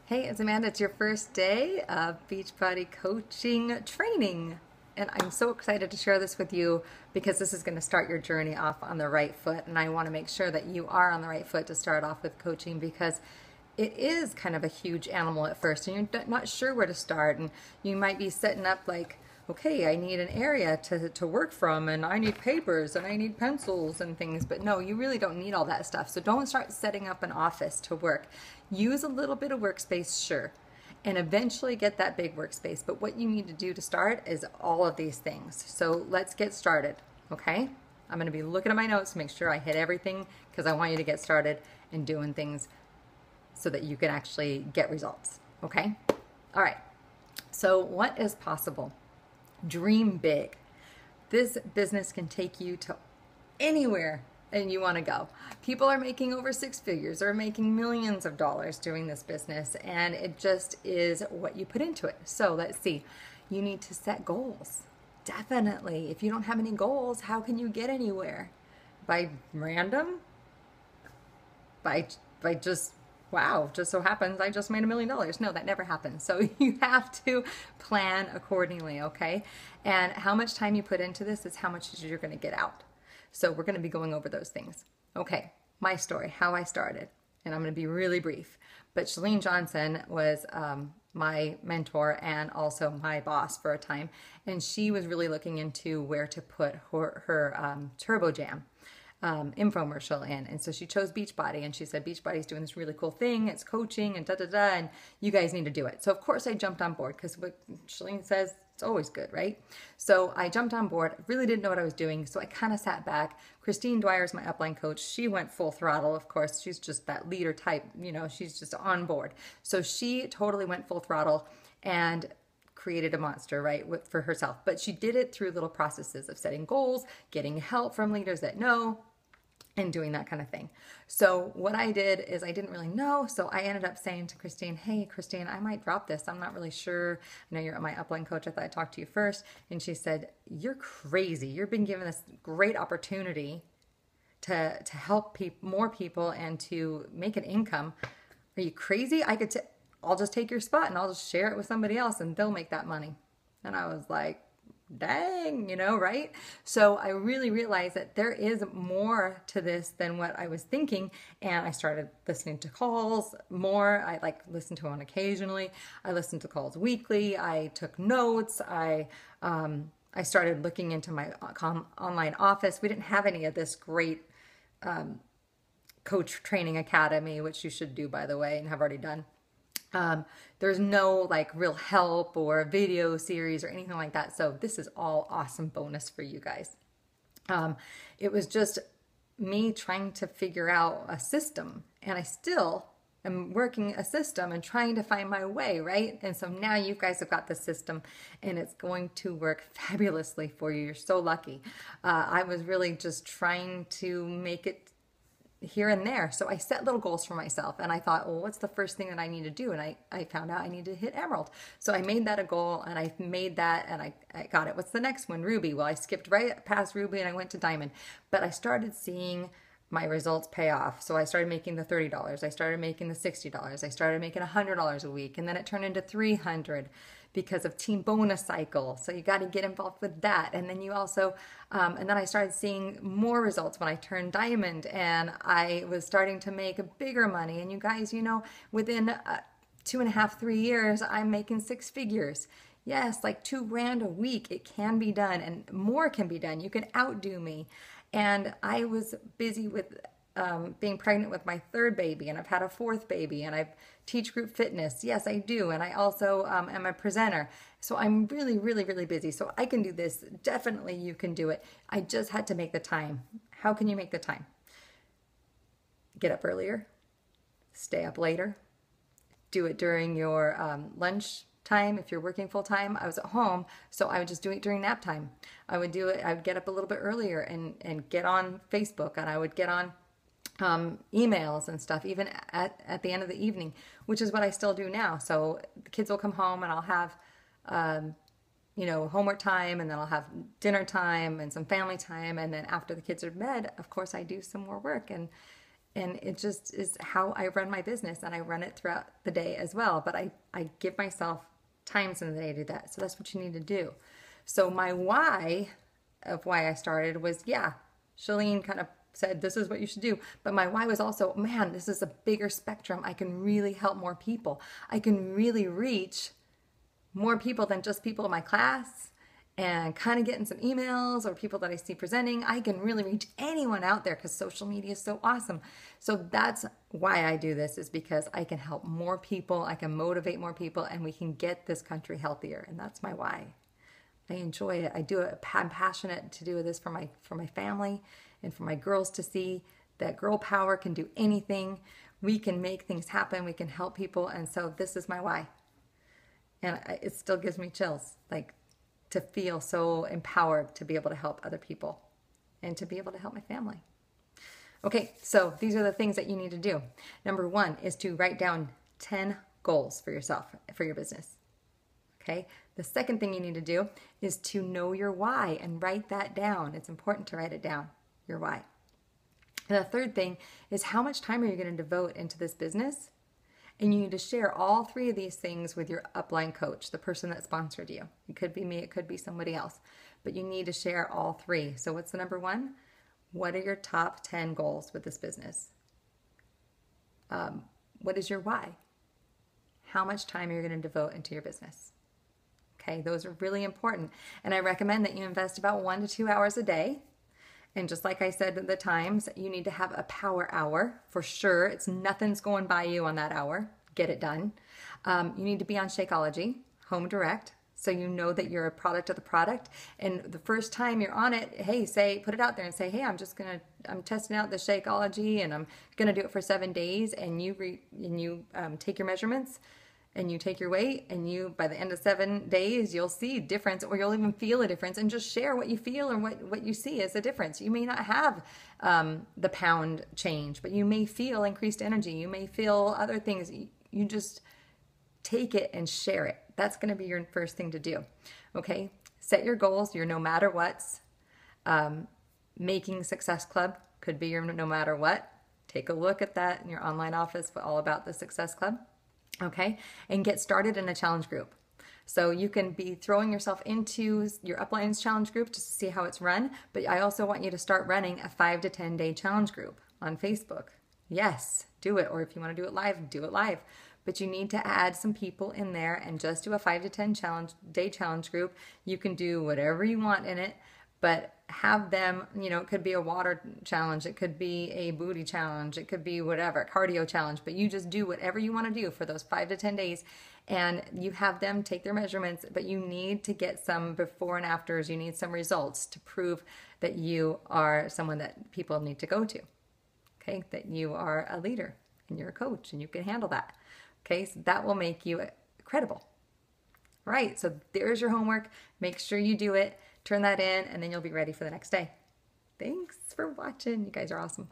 Hey, it's Amanda. It's your first day of Beachbody coaching training. And I'm so excited to share this with you because this is going to start your journey off on the right foot. And I want to make sure that you are on the right foot to start off with coaching because it is kind of a huge animal at first and you're not sure where to start. And you might be setting up like, okay, I need an area to work from and I need papers and I need pencils and things. But no, you really don't need all that stuff. So don't start setting up an office to work. Use a little bit of workspace, sure, and eventually get that big workspace. But what you need to do to start is all of these things. So let's get started, okay? I'm going to be looking at my notes to make sure I hit everything because I want you to get started and doing things so that you can actually get results, okay? All right, so what is possible? Dream big. This business can take you to anywhere and you want to go. People are making over six figures or making millions of dollars doing this business, and it just is what you put into it. So let's see. You need to set goals. Definitely. If you don't have any goals, how can you get anywhere? By random? By just, wow, just so happens I just made $1 million. No, that never happens. So you have to plan accordingly, okay? And how much time you put into this is how much you're going to get out. So we're going to be going over those things. Okay, my story, how I started, and I'm going to be really brief. But Chalene Johnson was my mentor and also my boss for a time, and she was really looking into where to put her Turbo Jam infomercial in. And so she chose Beachbody, and she said, Beachbody's doing this really cool thing. It's coaching and da-da-da, and you guys need to do it. So of course I jumped on board because what Chalene says, it's always good, right? So I jumped on board, really didn't know what I was doing. So I kind of sat back. Christine Dwyer is my upline coach. She went full throttle. Of course, she's just that leader type, you know, she's just on board. So she totally went full throttle and created a monster, right, for herself. But she did it through little processes of setting goals, getting help from leaders that know, and doing that kind of thing. So what I did is I didn't really know. So I ended up saying to Christine, hey, Christine, I might drop this. I'm not really sure. I know you're my upline coach. I thought I'd talk to you first. And she said, you're crazy. You've been given this great opportunity to help more people and to make an income. Are you crazy? I'll just take your spot and I'll just share it with somebody else and they'll make that money. And I was like, dang, you know, right? So I really realized that there is more to this than what I was thinking. And I started listening to calls more. I listened to them occasionally. I listened to calls weekly. I took notes. I started looking into my online office. We didn't have any of this great coach training academy, which you should do, by the way, and have already done. There's no like real help or video series or anything like that. So this is all awesome bonus for you guys. It was just me trying to figure out a system, and I still am working a system and trying to find my way, right? And so now you guys have got the system and it's going to work fabulously for you. You're so lucky. I was really just trying to make it here and there. So I set little goals for myself and I thought, well, what's the first thing that I need to do? And I found out I need to hit Emerald. So I made that a goal and I made that and I got it. What's the next one? Ruby. Well, I skipped right past Ruby and I went to Diamond, but I started seeing my results pay off. So I started making the $30. I started making the $60. I started making $100 a week. And then it turned into $300 because of team bonus cycle. So you got to get involved with that. And then you also, and then I started seeing more results when I turned Diamond and I was starting to make bigger money. And you guys, you know, within 2.5, 3 years, I'm making six figures. Yes, like $2,000 a week. It can be done and more can be done. You can outdo me. And I was busy with being pregnant with my third baby, and I've had a fourth baby, and I teach group fitness. Yes, I do. And I also am a presenter. So I'm really, really, really busy. So I can do this. Definitely you can do it. I just had to make the time. How can you make the time? Get up earlier, stay up later, do it during your lunch time. If you're working full time, I was at home, so I would just do it during nap time. I would do it. I would get up a little bit earlier and get on Facebook, and I would get on emails and stuff, even at the end of the evening, which is what I still do now. So the kids will come home and I'll have, you know, homework time, and then I'll have dinner time and some family time. And then after the kids are in bed, of course, I do some more work. And And it just is how I run my business, and I run it throughout the day as well. But I give myself times in the day to do that. So that's what you need to do. So my why of why I started was, yeah, Shalene kind of said, this is what you should do. But my why was also, man, this is a bigger spectrum. I can really help more people. I can really reach more people than just people in my class, and kind of getting some emails or people that I see presenting. I can really reach anyone out there because social media is so awesome. So that's why I do this, is because I can help more people, I can motivate more people, and we can get this country healthier. And that's my why. I enjoy it. I do it. I'm passionate to do this for my family and for my girls to see that girl power can do anything. We can make things happen. We can help people. And so this is my why. And it still gives me chills, like, to feel so empowered to be able to help other people and to be able to help my family. Okay, so these are the things that you need to do. Number 1 is to write down 10 goals for yourself, for your business. Okay, the second thing you need to do is to know your why and write that down. It's important to write it down, your why. And the third thing is, how much time are you going to devote into this business? And you need to share all 3 of these things with your upline coach, the person that sponsored you. It could be me, it could be somebody else, but you need to share all 3. So what's the number 1? What are your top 10 goals with this business? What is your why? How much time are you going to devote into your business? Okay, those are really important. And I recommend that you invest about 1 to 2 hours a day. And just like I said at the times, you need to have a power hour for sure. Nothing's going by you on that hour. Get it done. You need to be on Shakeology, home direct, so you know that you're a product of the product. And the first time you're on it, hey, put it out there and say, hey, I'm testing out the Shakeology, and I'm gonna do it for 7 days. And you take your measurements, and you take your weight, and by the end of 7 days, you'll see a difference, or you'll even feel a difference, and just share what you feel or what you see as a difference. You may not have the pound change, but you may feel increased energy. You may feel other things. You just take it and share it. That's going to be your first thing to do. Okay? Set your goals, your no matter what's. Making Success Club could be your no matter what. Take a look at that in your online office, all about the Success Club. Okay, and get started in a challenge group. So you can be throwing yourself into your uplines challenge group just to see how it's run, but I also want you to start running a 5 to 10 day challenge group on Facebook. Yes, do it. Or if you want to do it live, do it live. But you need to add some people in there and just do a 5 to 10 day challenge group. You can do whatever you want in it, but have them, it could be a water challenge, it could be a booty challenge, it could be whatever, cardio challenge, but you just do whatever you want to do for those 5 to 10 days, and you have them take their measurements, but you need to get some before and afters. You need some results to prove that you are someone that people need to go to, okay, that you are a leader and you're a coach and you can handle that, okay, so that will make you credible. Right, so there's your homework. Make sure you do it. Turn that in, and then you'll be ready for the next day. Thanks for watching. You guys are awesome.